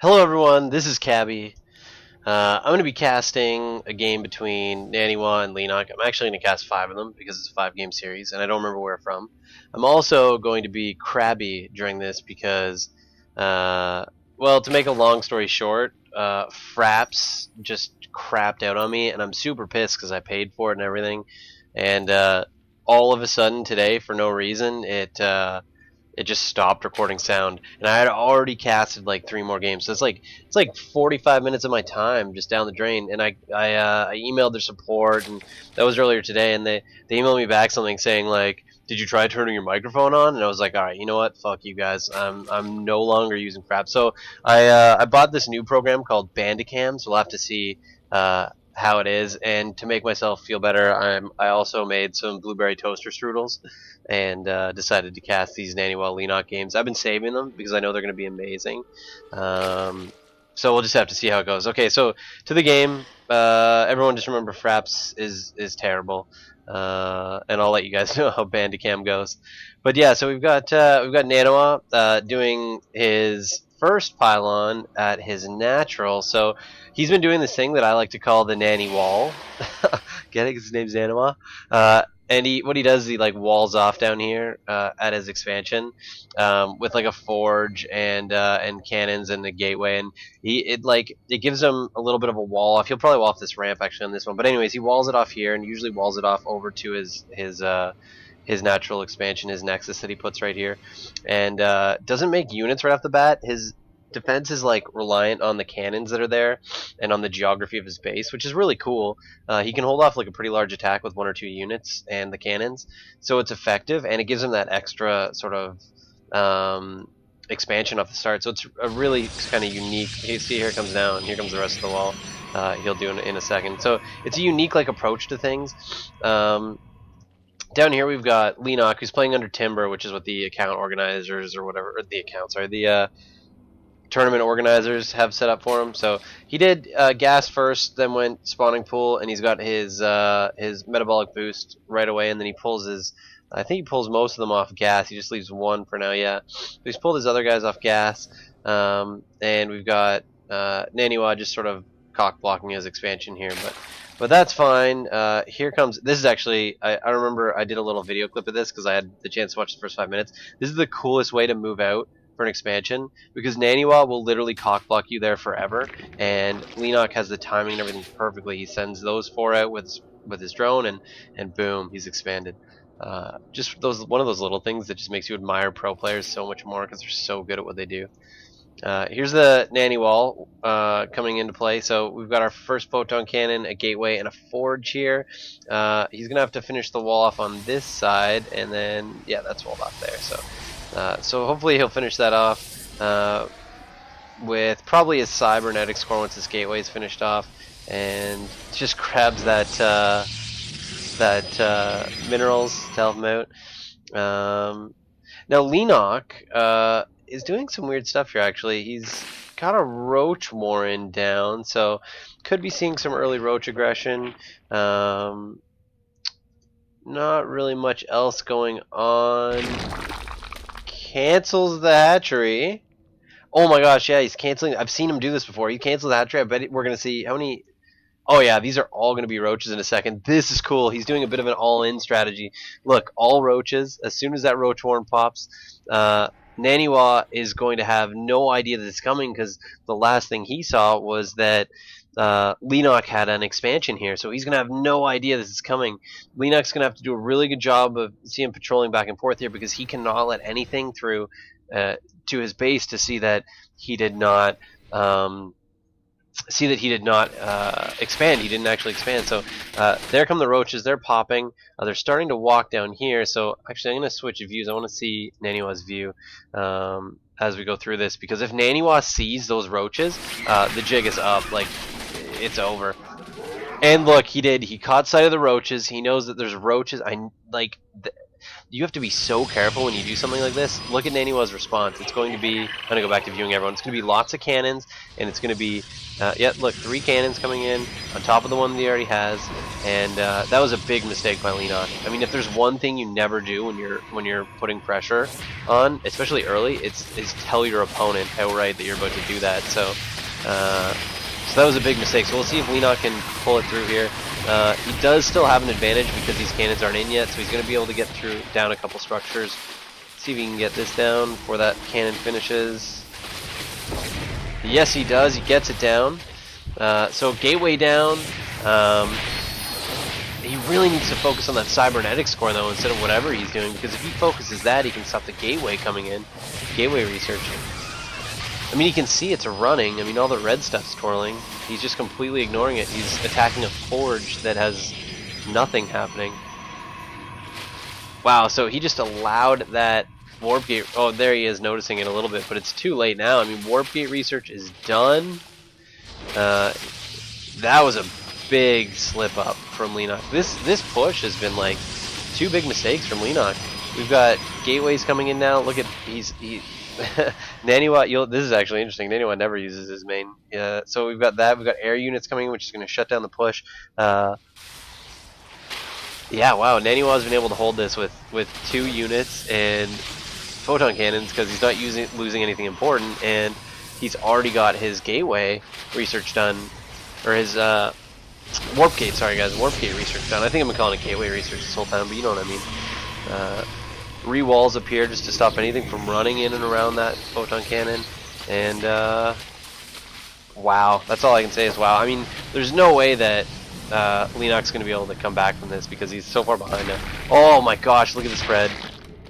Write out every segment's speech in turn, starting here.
Hello everyone, this is Cabby. I'm going to be casting a game between Naniwa and Leenock. I'm actually going to cast 5 of them because it's a 5-game series, and I don't remember where from. I'm also going to be Cabby during this because, well, to make a long story short, Fraps just crapped out on me, and I'm super pissed because I paid for it and everything. And all of a sudden today, for no reason, it just stopped recording sound, and I had already casted like 3 more games. So it's like 45 minutes of my time just down the drain. And I emailed their support, and that was earlier today, and they emailed me back something saying like, "Did you try turning your microphone on?" And I was like, "All right, you know what? Fuck you guys. I'm no longer using crap." So I bought this new program called Bandicam, so we'll have to see how it is. And to make myself feel better, I also made some blueberry toaster strudels and decided to cast these NaniWALL Leenock games. I've been saving them because I know they're going to be amazing. So we'll just have to see how it goes. Okay, so to the game. Everyone just remember Fraps is terrible, and I'll let you guys know how Bandicam goes. But yeah, so we've got NaniWA doing his first pylon at his natural. So he's been doing this thing that I like to call the NaniWALL. Get it? 'Cause his name's Naniwa. And what he does is he like walls off down here at his expansion with like a forge and cannons and a gateway, and it gives him a little bit of a wall off. He'll probably wall off this ramp actually on this one, but anyways, he walls it off here and usually walls it off over to his natural expansion, his nexus that he puts right here, and doesn't make units right off the bat. His defense is like reliant on the cannons that are there and on the geography of his base, which is really cool. He can hold off like a pretty large attack with 1 or 2 units and the cannons, so it's effective, and it gives him that extra sort of expansion off the start. So it's a really kind of unique. You see, here it comes down. Here comes the rest of the wall. He'll do in a second. So it's a unique like approach to things. Down here we've got Leenock, who's playing under Timber, which is what the account organizers or whatever, or the account, sorry, the tournament organizers have set up for him. So he did gas first, then went spawning pool, and he's got his metabolic boost right away, and then he pulls his. I think he pulls most of them off gas. He just leaves 1 for now, yeah. So he's pulled his other guys off gas, and we've got Naniwa just sort of cock blocking his expansion here, but that's fine. Here comes. This is actually. I remember I did a little video clip of this because I had the chance to watch the first 5 minutes. This is the coolest way to move out for an expansion because NaniWALL will literally cock block you there forever, and Leenock has the timing and everything perfectly. He sends those 4 out with his drone, and boom, he's expanded. Just one of those little things that just makes you admire pro players so much more because they're so good at what they do. Here's the NaniWALL coming into play. So we've got our first photon cannon, a gateway, and a forge here. He's gonna have to finish the wall off on this side, and then yeah, that's walled off there. So hopefully he'll finish that off with probably his cybernetics core once his gateway is finished off, and just grabs that minerals to help him out. Now Leenock is doing some weird stuff here actually. He's got a Roach Warren down, so could be seeing some early Roach aggression. Not really much else going on. Cancels the hatchery. Oh my gosh, yeah, he's canceling. I've seen him do this before. He cancels the hatchery. I bet we're going to see how many. Oh yeah, these are all going to be roaches in a second. This is cool. He's doing a bit of an all-in strategy. Look, all roaches. As soon as that Roach Warren pops, NaniWA is going to have no idea that it's coming because the last thing he saw was that Leenock had an expansion here, so he's going to have no idea this is coming. Leenock's going to have to do a really good job of seeing patrolling back and forth here because he cannot let anything through to his base to see that he did not expand. He didn't actually expand. So there come the roaches. They're popping. They're starting to walk down here. So actually, I'm going to switch views. I want to see NaniWA's view as we go through this, because if NaniWA sees those roaches, the jig is up. Like, it's over. And look, he did. He caught sight of the roaches. He knows that there's roaches. you have to be so careful when you do something like this. Look at NaniWALL's response. It's going to be, I'm going to go back to viewing everyone. It's going to be lots of cannons, and it's going to be, yeah, look, 3 cannons coming in on top of the one that he already has, and that was a big mistake by Leenock. I mean, if there's one thing you never do when you're putting pressure on, especially early, is tell your opponent outright that you're about to do that. So that was a big mistake. So we'll see if Leenock can pull it through here. He does still have an advantage because these cannons aren't in yet, so he's going to be able to get down a couple structures. See if he can get this down before that cannon finishes. Yes, he does. He gets it down. So gateway down. He really needs to focus on that cybernetic score though instead of whatever he's doing, because if he focuses that, he can stop the gateway coming in. Gateway research. I mean, you can see it's running. I mean, all the red stuff's twirling. He's just completely ignoring it. He's attacking a forge that has nothing happening. Wow, so he just allowed that warp gate. Oh, there he is, noticing it a little bit, but it's too late now. I mean, warp gate research is done. That was a big slip up from Leenock. This push has been like 2 big mistakes from Leenock. We've got gateways coming in now. Look at NaniWALL. This is actually interesting. NaniWALL never uses his main. So we've got that. We've got air units coming in, which is going to shut down the push. Yeah, wow. NaniWALL has been able to hold this with 2 units and photon cannons because he's not losing anything important, and he's already got his gateway research done, or his warp gate. Sorry guys, warp gate research done. I think I've been calling it gateway research this whole time, but you know what I mean. Re-walls up here just to stop anything from running in and around that photon cannon, and wow, that's all I can say is wow. I mean, there's no way that Leenock's going to be able to come back from this because he's so far behind now. Oh my gosh, look at the spread.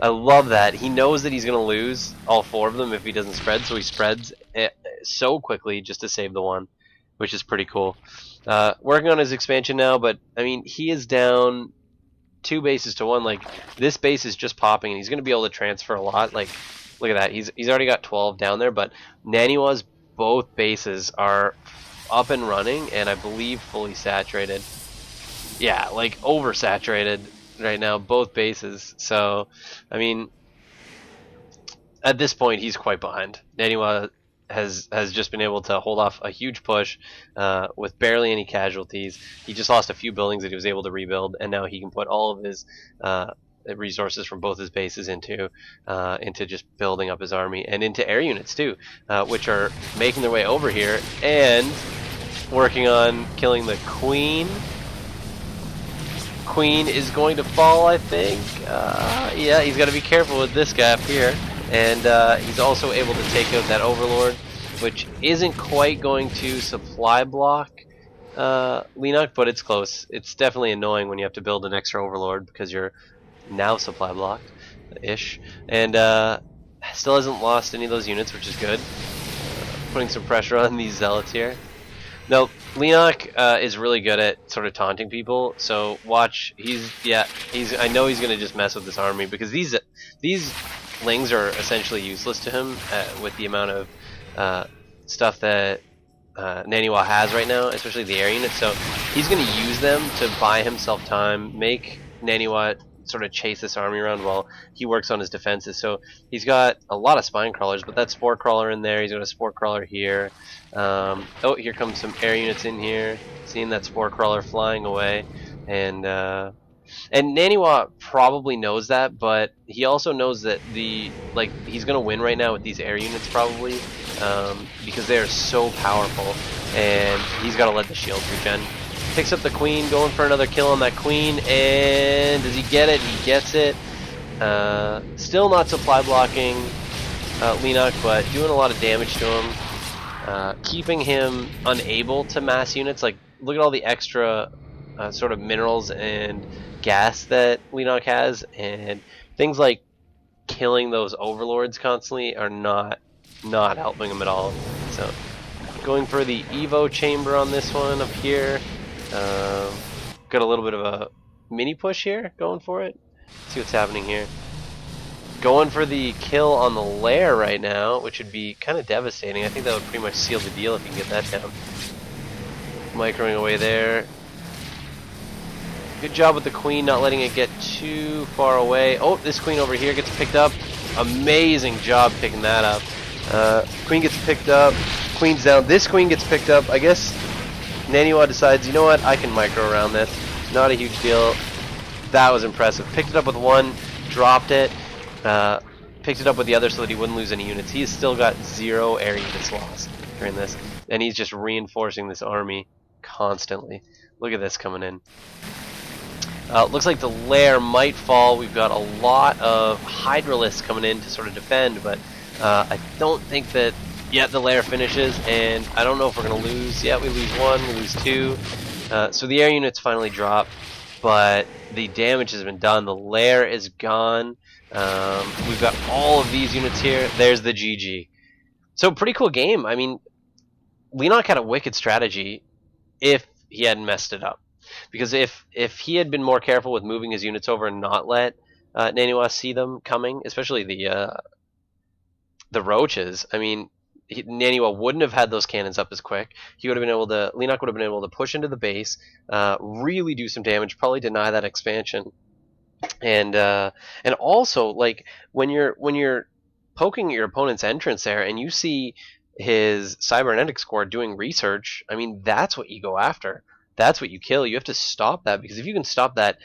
I love that. He knows that he's going to lose all 4 of them if he doesn't spread, so he spreads so quickly just to save the one, which is pretty cool. Working on his expansion now, but I mean, he is down 2 bases to 1. Like, this base is just popping, and he's going to be able to transfer a lot. Like, look at that. He's already got 12 down there, but NaniWALL's both bases are up and running, and I believe fully saturated. Yeah, like oversaturated right now, both bases. So, I mean, at this point, he's quite behind. NaniWALL has just been able to hold off a huge push with barely any casualties. He just lost a few buildings that he was able to rebuild, and now he can put all of his resources from both his bases into just building up his army, and into air units too, which are making their way over here and working on killing the queen. Queen is going to fall, I think. Yeah, he's got to be careful with this guy up here. And he's also able to take out that overlord, which isn't quite going to supply block Leenock, but it's close. It's definitely annoying when you have to build an extra overlord because you're now supply blocked-ish. And still hasn't lost any of those units, which is good. Putting some pressure on these zealots here. Now, Leenock is really good at sort of taunting people, so watch. I know he's going to just mess with this army because these lings are essentially useless to him with the amount of stuff that NaniWALL has right now, especially the air units. So he's going to use them to buy himself time, make NaniWALL sort of chase this army around while he works on his defenses. So he's got a lot of spine crawlers, but that spore crawler in there. He's got a spore crawler here. Oh, here comes some air units in here. Seeing that spore crawler flying away, and NaniWALL probably knows that, but he also knows that he's gonna win right now with these air units probably, because they are so powerful, and he's got to let the shields regen. Picks up the queen, going for another kill on that queen, and does he get it? He gets it. Still not supply blocking Leenock, but doing a lot of damage to him, keeping him unable to mass units. Like, look at all the extra sort of minerals and gas that Leenock has, and things like killing those overlords constantly are not helping him at all. So going for the Evo chamber on this one up here. Got a little bit of a mini push here, going for it. See what's happening here. Going for the kill on the lair right now, which would be kind of devastating. I think that would pretty much seal the deal if you can get that down. Microing away there. Good job with the queen, not letting it get too far away. Oh, this queen over here gets picked up. Amazing job picking that up. Queen gets picked up. Queen's down. This queen gets picked up. I guess Naniwa decides, you know what, I can micro around this. Not a huge deal. That was impressive. Picked it up with one, dropped it, picked it up with the other so that he wouldn't lose any units. He's still got 0 air units lost during this, and he's just reinforcing this army constantly. Look at this coming in. Looks like the lair might fall. We've got a lot of hydralisks coming in to sort of defend, but I don't think that yet the lair finishes, and I don't know if we're going to lose. Yeah, we lose 1, we lose 2. So the air units finally drop, but the damage has been done. The lair is gone. We've got all of these units here. There's the GG. So pretty cool game. I mean, Leenock had a wicked strategy if he hadn't messed it up. Because if he had been more careful with moving his units over and not let Naniwa see them coming, especially the roaches, I mean, Naniwa wouldn't have had those cannons up as quick. He would have been able to, Leenock would have been able to push into the base, really do some damage, probably deny that expansion, and also, like, when you're poking at your opponent's entrance there and you see his cybernetics core doing research, I mean, that's what you go after. That's what you kill. You have to stop that, because if you can stop that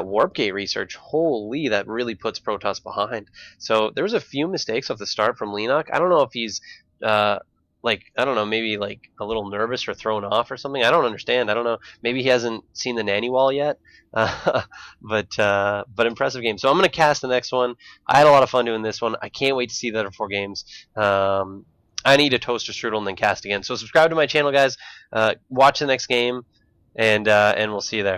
warp gate research, holy, that really puts Protoss behind. So there was a few mistakes off the start from Leenock. I don't know if he's like, I don't know, maybe like a little nervous or thrown off or something. I don't understand. I don't know. Maybe he hasn't seen the NaniWALL yet. But impressive game. So I'm gonna cast the next one. I had a lot of fun doing this one. I can't wait to see the other 4 games. I need a toaster strudel and then cast again. So subscribe to my channel, guys. Watch the next game. And we'll see you there.